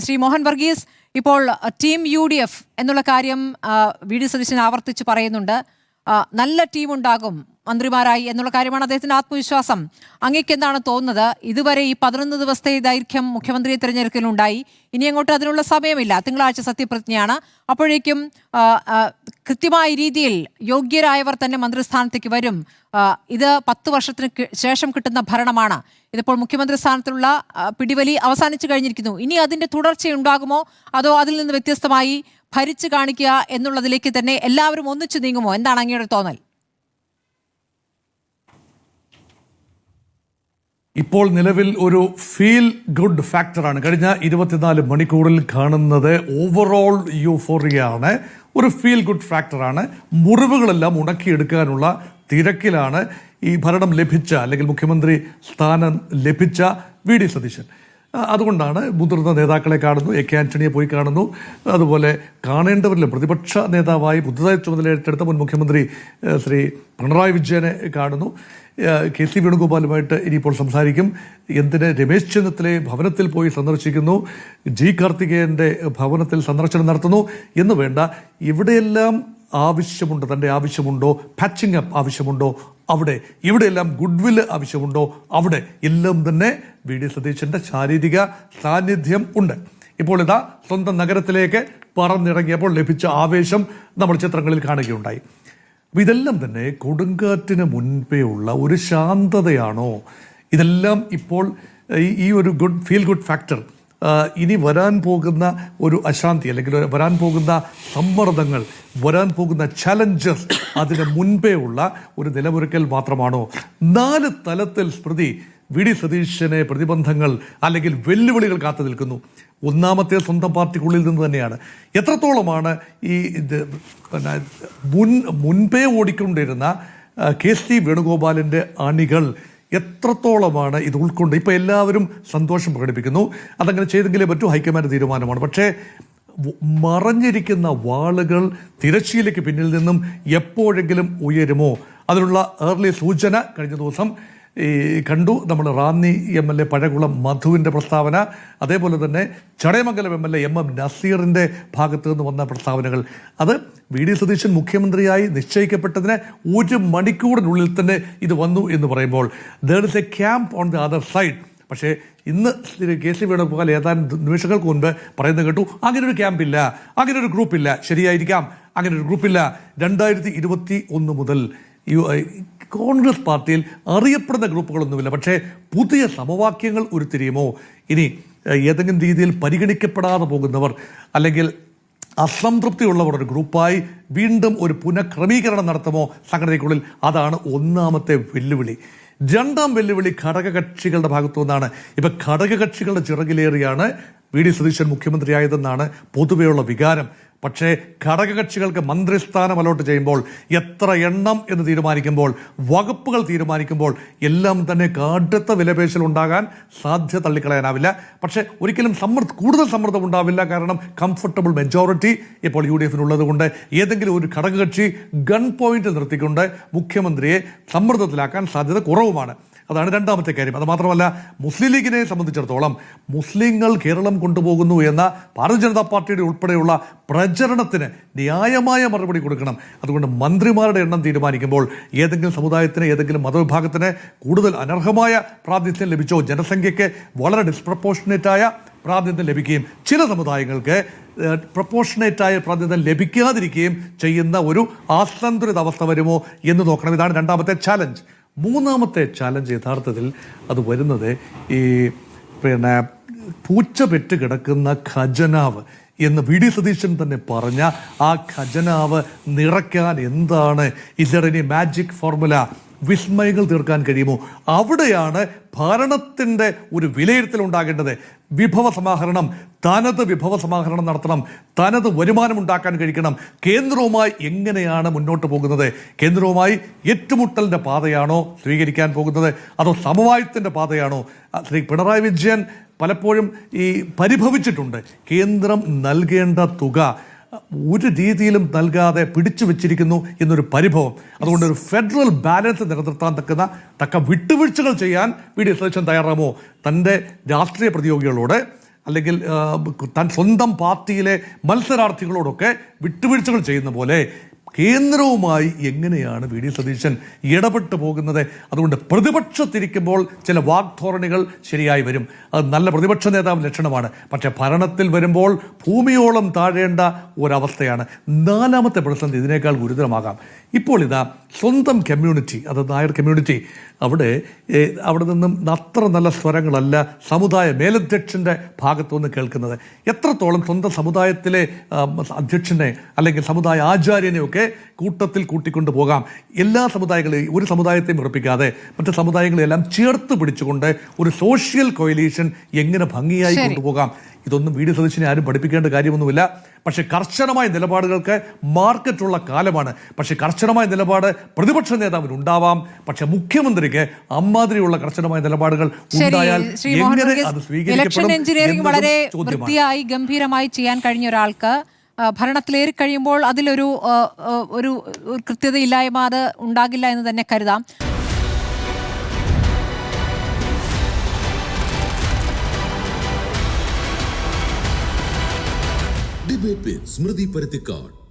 ശ്രീ മോഹൻ വർഗീസ്, ഇപ്പോൾ team UDF എന്നുള്ള കാര്യം വി ഡി സതീശൻ ആവർത്തിച്ച് പറയുന്നുണ്ട്. നല്ല ടീം ഉണ്ടാകും മന്ത്രിമാരായി എന്നുള്ള കാര്യമാണ് അദ്ദേഹത്തിന്റെ ആത്മവിശ്വാസം. അങ്ങേക്ക് എന്താണ് തോന്നുന്നത്? ഇതുവരെ ഈ 11 ദിവസത്തെ ദൈർഘ്യം മുഖ്യമന്ത്രിയെ തിരഞ്ഞെടുക്കലുണ്ടായി. ഇനി അങ്ങോട്ട് അതിനുള്ള സമയമില്ല. തിങ്കളാഴ്ച സത്യപ്രതിജ്ഞയാണ്. അപ്പോഴേക്കും കൃത്യമായ രീതിയിൽ യോഗ്യരായവർ തന്നെ മന്ത്രിസ്ഥാനത്തേക്ക് വരും. ഇത് 10 വർഷത്തിന് ശേഷം കിട്ടുന്ന ഭരണമാണ്. ഇതിപ്പോൾ മുഖ്യമന്ത്രി സ്ഥാനത്തുള്ള പിടിവലി അവസാനിച്ചു കഴിഞ്ഞിരിക്കുന്നു. ഇനി അതിന്റെ തുടർച്ചയുണ്ടാകുമോ, അതോ അതിൽ നിന്ന് വ്യത്യസ്തമായി ഭരിച്ചു കാണിക്കുക എന്നുള്ളതിലേക്ക് തന്നെ എല്ലാവരും ഒന്നിച്ചു നീങ്ങുമോ? എന്താണ് അങ്ങയുടെ തോന്നൽ? ഇപ്പോൾ നിലവിൽ ഒരു ഫീൽ ഗുഡ് ഫാക്ടറാണ് കഴിഞ്ഞ 24 മണിക്കൂറിൽ കാണുന്നത്. ഓവറോൾ യൂഫോറിയാണ്, ഒരു ഫീൽ ഗുഡ് ഫാക്ടറാണ്. മുറിവുകളെല്ലാം ഉണക്കിയെടുക്കാനുള്ള തിരക്കിലാണ് ഈ ഭരണം ലഭിച്ച അല്ലെങ്കിൽ മുഖ്യമന്ത്രി സ്ഥാനം ലഭിച്ച വി ഡി സതീശൻ. അതുകൊണ്ടാണ് മുതിർന്ന നേതാക്കളെ കാണുന്നു, AK ആന്റണിയെ പോയി കാണുന്നു. അതുപോലെ കാണേണ്ടവരിലും പ്രതിപക്ഷ നേതാവായി പുതുതായി ചുമതലയേറ്റെടുത്ത മുൻ മുഖ്യമന്ത്രി ശ്രീ പിണറായി വിജയനെ കാണുന്നു. KC വേണുഗോപാലുമായിട്ട് ഇനിയിപ്പോൾ സംസാരിക്കും. എന്തിന് രമേശ് ചെന്നിത്തലയെ ഭവനത്തിൽ പോയി സന്ദർശിക്കുന്നു, G കാർത്തികേയന്റെ ഭവനത്തിൽ സന്ദർശനം നടത്തുന്നു എന്ന് വേണ്ട. ഇവിടെയെല്ലാം ആവശ്യമുണ്ടോ, തൻ്റെ ആവശ്യമുണ്ടോ, പാച്ചിങ് അപ്പ് ആവശ്യമുണ്ടോ അവിടെ, ഇവിടെയെല്ലാം ഗുഡ്വിൽ ആവശ്യമുണ്ടോ അവിടെ, എല്ലാം തന്നെ വി ഡി സതീശന്റെ ശാരീരിക സാന്നിധ്യം ഉണ്ട്. ഇപ്പോൾ ഇതാ സ്വന്തം നഗരത്തിലേക്ക് പറന്നിറങ്ങിയപ്പോൾ ലഭിച്ച ആവേശം നമ്മൾ ചിത്രങ്ങളിൽ കാണുകയുണ്ടായി. ഇതെല്ലാം തന്നെ കൊടുങ്കാറ്റിന് മുൻപേ ഉള്ള ഒരു ശാന്തതയാണോ? ഇതെല്ലാം ഇപ്പോൾ ഈ ഒരു ഫീൽ ഗുഡ് ഫാക്ടർ ഇനി വരാൻ പോകുന്ന ഒരു അശാന്തി അല്ലെങ്കിൽ വരാൻ പോകുന്ന സമ്മർദ്ദങ്ങൾ, വരാൻ പോകുന്ന ചലഞ്ചസ്, അതിന് മുൻപേ ഉള്ള ഒരു നിലമൊരുക്കൽ മാത്രമാണോ? 4 തലത്തിൽ സ്മൃതി വി ഡി സതീശനെ പ്രതിബന്ധങ്ങൾ അല്ലെങ്കിൽ വെല്ലുവിളികൾ കാത്തു നിൽക്കുന്നു. ഒന്നാമത്തെ സ്വന്തം പാർട്ടിക്കുള്ളിൽ നിന്ന് തന്നെയാണ്. എത്രത്തോളമാണ് ഈ മുൻപേ ഓടിക്കൊണ്ടിരുന്ന KC വേണുഗോപാലിന്റെ അണികൾ എത്രത്തോളമാണ് ഇത് ഉൾക്കൊണ്ട്? ഇപ്പൊ എല്ലാവരും സന്തോഷം പ്രകടിപ്പിക്കുന്നു, അതങ്ങനെ ചെയ്തെങ്കിലേ പറ്റൂ, ഹൈക്കമാൻഡ് തീരുമാനമാണ്. പക്ഷേ മറഞ്ഞിരിക്കുന്ന വാളുകൾ തിരശ്ശീലയ്ക്ക് പിന്നിൽ നിന്നും എപ്പോഴെങ്കിലും ഉയരുമോ? അതിനുള്ള ഏർലി സൂചന കഴിഞ്ഞ ദിവസം കണ്ടു. നമ്മൾ റാന്നി MLA പഴകുളം മധുവിൻ്റെ പ്രസ്താവന, അതേപോലെ തന്നെ ചടയമംഗലം MLA MM നസീറിൻ്റെ ഭാഗത്തു നിന്ന് വന്ന പ്രസ്താവനകൾ, അത് വി ഡി സതീശൻ മുഖ്യമന്ത്രിയായി നിശ്ചയിക്കപ്പെട്ടതിന് 1 മണിക്കൂറിനുള്ളിൽ തന്നെ ഇത് വന്നു എന്ന് പറയുമ്പോൾ there is a camp on the other side. പക്ഷേ ഇന്ന് KC വേണുഗോപാൽ ഏതാനും നിമിഷങ്ങൾക്ക് മുൻപ് പറയുന്നത് കേട്ടു, അങ്ങനെ ഒരു ക്യാമ്പില്ല, അങ്ങനെ ഒരു ഗ്രൂപ്പില്ല. ശരിയായിരിക്കാം, അങ്ങനെ ഒരു ഗ്രൂപ്പില്ല. 2021 മുതൽ കോൺഗ്രസ് പാർട്ടിയിൽ അറിയപ്പെടുന്ന ഗ്രൂപ്പുകളൊന്നുമില്ല. പക്ഷേ പുതിയ സമവാക്യങ്ങൾ ഉരുത്തിരിയുമോ? ഇനി ഏതെങ്കിലും രീതിയിൽ പരിഗണിക്കപ്പെടാതെ പോകുന്നവർ അല്ലെങ്കിൽ അസംതൃപ്തിയുള്ളവർ ഒരു ഗ്രൂപ്പായി വീണ്ടും ഒരു പുനഃക്രമീകരണം നടത്തുമോ സംഘടനയ്ക്കുള്ളിൽ? അതാണ് ഒന്നാമത്തെ വെല്ലുവിളി. 2ാം വെല്ലുവിളി ഘടകകക്ഷികളുടെ ഭാഗത്തു നിന്നാണ്. ഇപ്പൊ ഘടകകക്ഷികളുടെ ചിറകിലേറിയാണ് വി ഡി സതീശൻ മുഖ്യമന്ത്രിയായതെന്നാണ് പൊതുവെയുള്ള വികാരം. പക്ഷേ ഘടകകക്ഷികൾക്ക് മന്ത്രിസ്ഥാനം അലോട്ട് ചെയ്യുമ്പോൾ, എത്ര എണ്ണം എന്ന് തീരുമാനിക്കുമ്പോൾ, വകുപ്പുകൾ തീരുമാനിക്കുമ്പോൾ എല്ലാം തന്നെ കടുത്ത വിലപേശൽ ഉണ്ടാകാൻ സാധ്യത തള്ളിക്കളയാനാവില്ല. പക്ഷേ ഒരിക്കലും കൂടുതൽ സമ്മർദ്ദം ഉണ്ടാവില്ല. കാരണം കംഫർട്ടബിൾ മെജോറിറ്റി ഇപ്പോൾ UDF കൊണ്ട് ഏതെങ്കിലും ഒരു ഘടകകക്ഷി ഗൺ പോയിന്റ് നിർത്തിക്കൊണ്ട് മുഖ്യമന്ത്രിയെ സമ്മർദ്ദത്തിലാക്കാൻ സാധ്യത കുറവുമാണ്. അതാണ് 2ാമത്തെ കാര്യം. അത് മാത്രമല്ല, മുസ്ലിം ലീഗിനെ സംബന്ധിച്ചിടത്തോളം മുസ്ലിങ്ങൾ കേരളം കൊണ്ടുപോകുന്നു എന്ന ഭാരതീയ ജനതാ പാർട്ടിയുടെ ഉൾപ്പെടെയുള്ള പ്രചരണത്തിന് ന്യായമായ മറുപടി കൊടുക്കണം. അതുകൊണ്ട് മന്ത്രിമാരുടെ എണ്ണം തീരുമാനിക്കുമ്പോൾ ഏതെങ്കിലും സമുദായത്തിന്, ഏതെങ്കിലും മതവിഭാഗത്തിന് കൂടുതൽ അനർഹമായ പ്രാതിനിധ്യം ലഭിച്ചോ, ജനസംഖ്യയ്ക്ക് വളരെ ഡിസ്പ്രപ്പോർഷനേറ്റായ പ്രാതിനിധ്യം ലഭിക്കുകയും ചില സമുദായങ്ങൾക്ക് പ്രപ്പോർഷനേറ്റായ പ്രാതിനിധ്യം ലഭിക്കാതിരിക്കുകയും ചെയ്യുന്ന ഒരു അസന്തുലിത അവസ്ഥ വരുമോ എന്ന് നോക്കണം. ഇതാണ് 2ാമത്തെ ചാലഞ്ച്. 3ാമത്തെ ചാലഞ്ച് യഥാർത്ഥത്തിൽ അത് വരുന്നത് ഈ പൂച്ച പെറ്റ് കിടക്കുന്ന ഖജനാവ് എന്ന് വി ഡി സതീശൻ തന്നെ പറഞ്ഞ ആ ഖജനാവ് നിറയ്ക്കാൻ എന്താണ്, ഇനി മാജിക് ഫോർമുല, വിസ്മയങ്ങൾ തീർക്കാൻ കഴിയുമോ? അവിടെയാണ് ഭരണത്തിൻ്റെ ഒരു വിലയിരുത്തൽ ഉണ്ടാകേണ്ടത്. വിഭവ സമാഹരണം, തനത് വിഭവ സമാഹരണം നടത്തണം, തനത് വരുമാനം ഉണ്ടാക്കാൻ കഴിക്കണം. കേന്ദ്രവുമായി എങ്ങനെയാണ് മുന്നോട്ട് പോകുന്നത്? കേന്ദ്രവുമായി ഏറ്റുമുട്ടലിൻ്റെ പാതയാണോ സ്വീകരിക്കാൻ പോകുന്നത്, അതോ സമവായത്തിൻ്റെ പാതയാണോ? ശ്രീ പിണറായി വിജയൻ പലപ്പോഴും പരിഭവിച്ചിട്ടുണ്ട്. കേന്ദ്രം നൽകേണ്ട തുക ഒരു രീതിയിലും നൽകാതെ പിടിച്ചു വെച്ചിരിക്കുന്നു എന്നൊരു പരിഭവം. അതുകൊണ്ട് ഒരു ഫെഡറൽ ബാലൻസ് നിലനിർത്താൻ തക്ക വിട്ടുവീഴ്ചകൾ ചെയ്യാൻ വി ഡി സതീശൻ തയ്യാറാമോ? തൻ്റെ രാഷ്ട്രീയ പ്രതിയോഗികളോട് അല്ലെങ്കിൽ താൻ സ്വന്തം പാർട്ടിയിലെ മത്സരാർത്ഥികളോടൊക്കെ വിട്ടുവീഴ്ചകൾ ചെയ്യുന്ന പോലെ കേന്ദ്രവുമായി എങ്ങനെയാണ് വി ഡി സതീശൻ ഇടപെട്ടു പോകുന്നത്? അതുകൊണ്ട് പ്രതിപക്ഷത്തിരിക്കുമ്പോൾ ചില വാഗ്ധോരണികൾ ശരിയായി വരും, അത് നല്ല പ്രതിപക്ഷ നേതാവ് ലക്ഷണമാണ്. പക്ഷെ ഭരണത്തിൽ വരുമ്പോൾ ഭൂമിയോളം താഴേണ്ട ഒരവസ്ഥയാണ്. നാലാമത്തെ പ്രതിസന്ധി ഇതിനേക്കാൾ ഗുരുതരമാകാം. ഇപ്പോൾ ഇതാ സ്വന്തം കമ്മ്യൂണിറ്റി, അത് നായർ കമ്മ്യൂണിറ്റി, അവിടെ നിന്നും അത്ര നല്ല സ്വരങ്ങളല്ല സമുദായ മേലധ്യക്ഷൻ്റെ ഭാഗത്തുനിന്ന് കേൾക്കുന്നത്. എത്രത്തോളം സ്വന്തം സമുദായത്തിലെ അധ്യക്ഷനെ അല്ലെങ്കിൽ സമുദായ ആചാര്യനെയൊക്കെ കൂട്ടത്തിൽ കൂട്ടിക്കൊണ്ടു പോകാം? എല്ലാ സമുദായങ്ങളെയും, ഒരു സമുദായത്തെയും ഉറപ്പിക്കാതെ മറ്റു സമുദായങ്ങളെല്ലാം ചേർത്ത് പിടിച്ചുകൊണ്ട് ഒരു സോഷ്യൽ കൊയലീഷൻ എങ്ങനെ ഭംഗിയായി കൊണ്ടുപോകാം? ഇതൊന്നും വി ഡി സതീശനെ ആരും പഠിപ്പിക്കേണ്ട കാര്യമൊന്നുമില്ല. പക്ഷെ കർശനമായ നിലപാടുകൾക്ക് മാർക്കറ്റുള്ള കാലമാണ്. പക്ഷെ കർശനമായ നിലപാട് പ്രതിപക്ഷ നേതാവിന് ഉണ്ടാവാം, പക്ഷെ മുഖ്യമന്ത്രിക്ക് അമ്മാതിരിയുള്ള കർശനമായ നിലപാടുകൾ ഉണ്ടായാൽ എങ്ങനെ അത് സ്വീകരിക്കപ്പെടും എഞ്ചിനീയറിംഗ് വളരെ വൃത്തിയായി ഗംഭീരമായി ചെയ്യാൻ കഴിഞ്ഞ ഒരാൾക്ക് ഭരണത്തിലേറി കഴിയുമ്പോൾ അതിലൊരു ഒരു കൃത്യതയില്ലായ്മ അത് ഉണ്ടാകില്ല എന്ന് തന്നെ കരുതാം. Debate with Smriti Parathikkad.